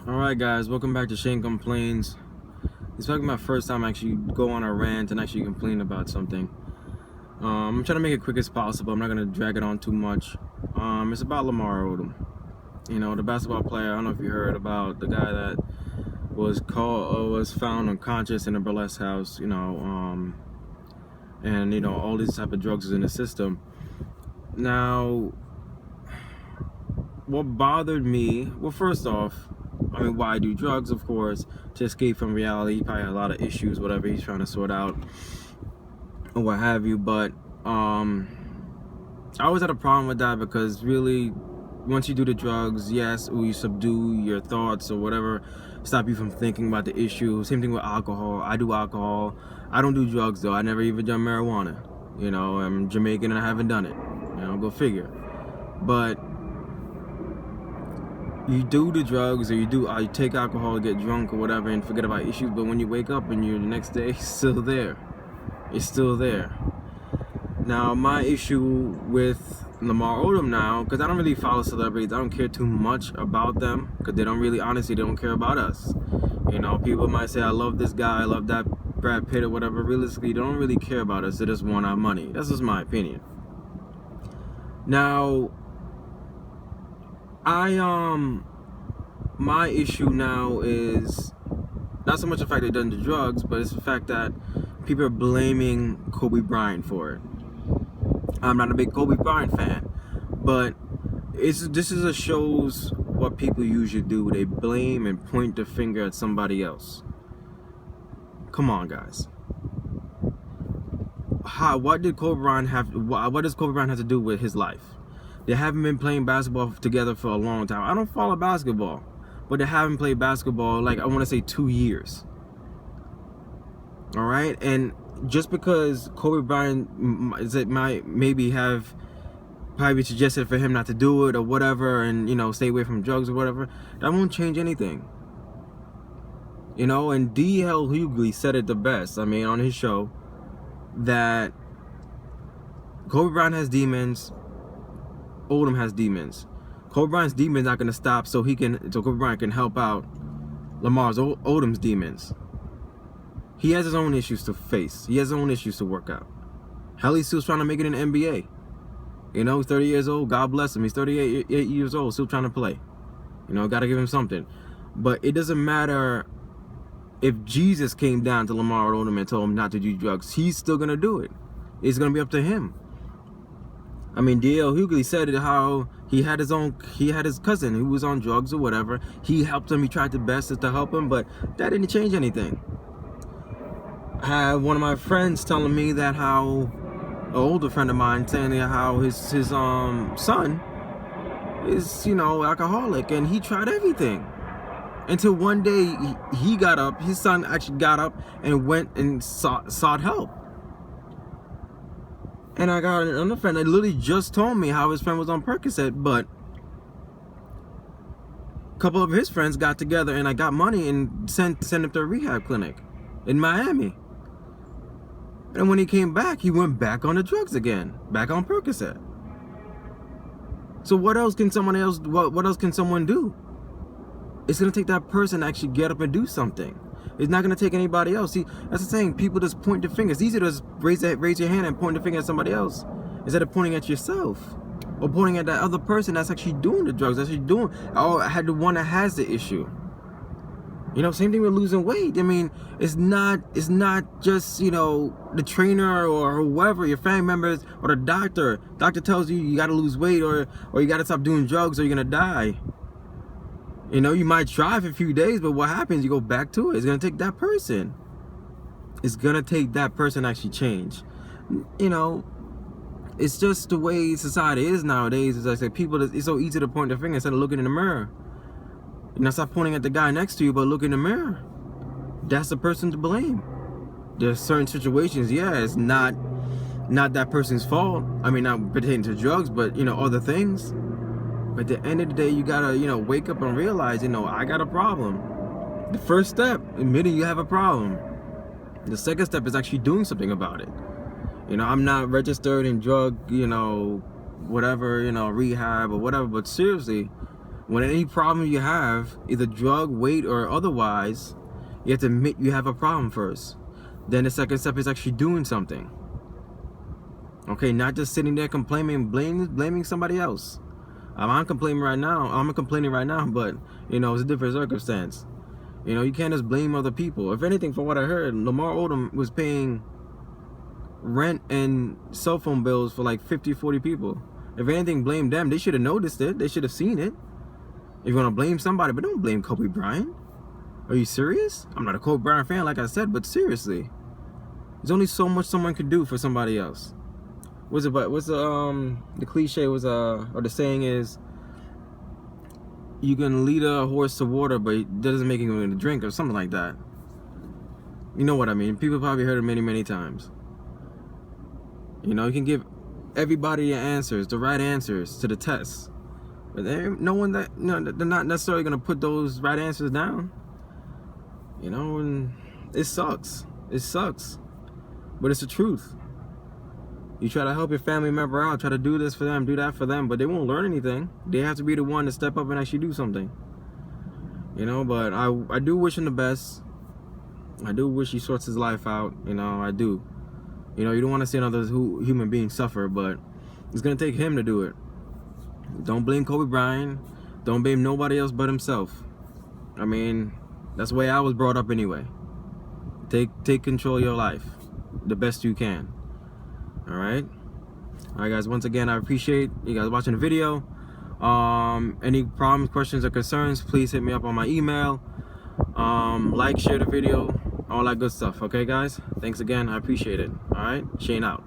Alright guys, welcome back to Shane Complains. It's like my first time actually go on a rant and actually complain about something. I'm trying to make it quick as possible. I'm not going to drag it on too much. It's about Lamar Odom. You know, the basketball player. I don't know if you heard about the guy that was found unconscious in a burlesque house, and all these type of drugs is in the system. Now, what bothered me, well, first off, why do drugs? Of course, to escape from reality. He probably had a lot of issues, whatever he's trying to sort out, or what have you. But I always had a problem with that, because really, once you do the drugs, yes, you subdue your thoughts or whatever, stop you from thinking about the issue. Same thing with alcohol. I do alcohol. I don't do drugs though. I never even done marijuana. I'm Jamaican and I haven't done it. Go figure. But you do the drugs, or you take alcohol to get drunk or whatever and forget about issues, but when you wake up and you're the next day, it's still there. It's still there. Now, my issue with Lamar Odom now, because I don't really follow celebrities, I don't care too much about them, because they don't care about us. People might say, I love this guy, I love that Brad Pitt or whatever. Realistically, they don't really care about us. They just want our money. That's just my opinion. Now, my issue now is not so much the fact they've done the drugs, but it's the fact that people are blaming Kobe Bryant for it. I'm not a big Kobe Bryant fan, but this shows what people usually do. They blame and point the finger at somebody else. Come on, guys. What does Kobe Bryant have to do with his life? They haven't been playing basketball together for a long time. I don't follow basketball, but they haven't played basketball, like, I want to say 2 years. All right? And just because Kobe Bryant might probably suggested for him not to do it or whatever, and, stay away from drugs or whatever, that won't change anything. And D.L. Hughley said it the best, on his show, that Kobe Bryant has demons, Odom has demons. Kobe Bryant's demons not gonna stop, so Kobe Bryant can help out Odom's demons. He has his own issues to face. He has his own issues to work out. Hell, he's still trying to make it in the NBA. He's 30 years old. God bless him. He's 38 years old, still trying to play. Gotta give him something. But it doesn't matter if Jesus came down to Lamar Odom and told him not to do drugs. He's still gonna do it. It's gonna be up to him. D.L. Hughley said how he had his cousin who was on drugs or whatever. He helped him. He tried the best to help him, but that didn't change anything. I had one of my friends telling me that an older friend of mine saying how his son is, alcoholic, and he tried everything. Until one day his son actually got up and went and sought help. And I got another friend that literally just told me how his friend was on Percocet, but a couple of his friends got together and I got money and sent him to a rehab clinic in Miami. And when he came back, he went back on the drugs again, back on Percocet. So what else can someone do? It's gonna take that person to actually get up and do something. It's not gonna take anybody else. See, that's the thing. People just point their fingers. It's easier to just raise your hand and point the finger at somebody else instead of pointing at yourself or pointing at that other person that's actually doing the drugs, or had the one that has the issue. Same thing with losing weight. It's not just the trainer or whoever, your family members or the doctor. Doctor tells you gotta lose weight or you gotta stop doing drugs or you're gonna die. You might try for a few days, but what happens? You go back to it. It's going to take that person. It's going to take that person to actually change. It's just the way society is nowadays. It's like it's so easy to point their finger instead of looking in the mirror. Stop pointing at the guy next to you, but look in the mirror. That's the person to blame. There's certain situations, it's not that person's fault. Not pertaining to drugs, but, other things. But at the end of the day, you gotta, wake up and realize, I got a problem. The first step, admitting you have a problem. The second step is actually doing something about it. I'm not registered in drug, whatever, rehab or whatever, but seriously, When any problem you have, either drug, weight, or otherwise, you have to admit you have a problem first. Then the second step is actually doing something. Okay, not just sitting there complaining, blaming somebody else. I'm complaining right now, but you know, it's a different circumstance. You know, you can't just blame other people. If anything, from what I heard, Lamar Odom was paying rent and cell phone bills for like 50, 40 people. If anything, blame them. They should have noticed it. They should have seen it. If you want to blame somebody, but don't blame Kobe Bryant. Are you serious? I'm not a Kobe Bryant fan, like I said, but seriously, there's only so much someone can do for somebody else. What's the cliche was or the saying is, you can lead a horse to water, but it doesn't make him going to drink, or something like that. You know what I mean? People probably heard it many, many times. You know, you can give everybody the answers, the right answers to the test, but they're not necessarily going to put those right answers down. You know, and it sucks. It sucks, but it's the truth. You try to help your family member out, try to do this for them, do that for them, but they won't learn anything. They have to be the one to step up and actually do something. You know, but I do wish him the best. I do wish he sorts his life out. You know, I do. You know, you don't want to see another human being suffer, but it's going to take him to do it. Don't blame Kobe Bryant. Don't blame nobody else but himself. I mean, that's the way I was brought up anyway. Take control of your life the best you can. Alright guys, once again, I appreciate you guys watching the video. Any problems, questions, or concerns, please hit me up on my email. Like, share the video, all that good stuff. Okay guys, thanks again, I appreciate it. Alright, Shane out.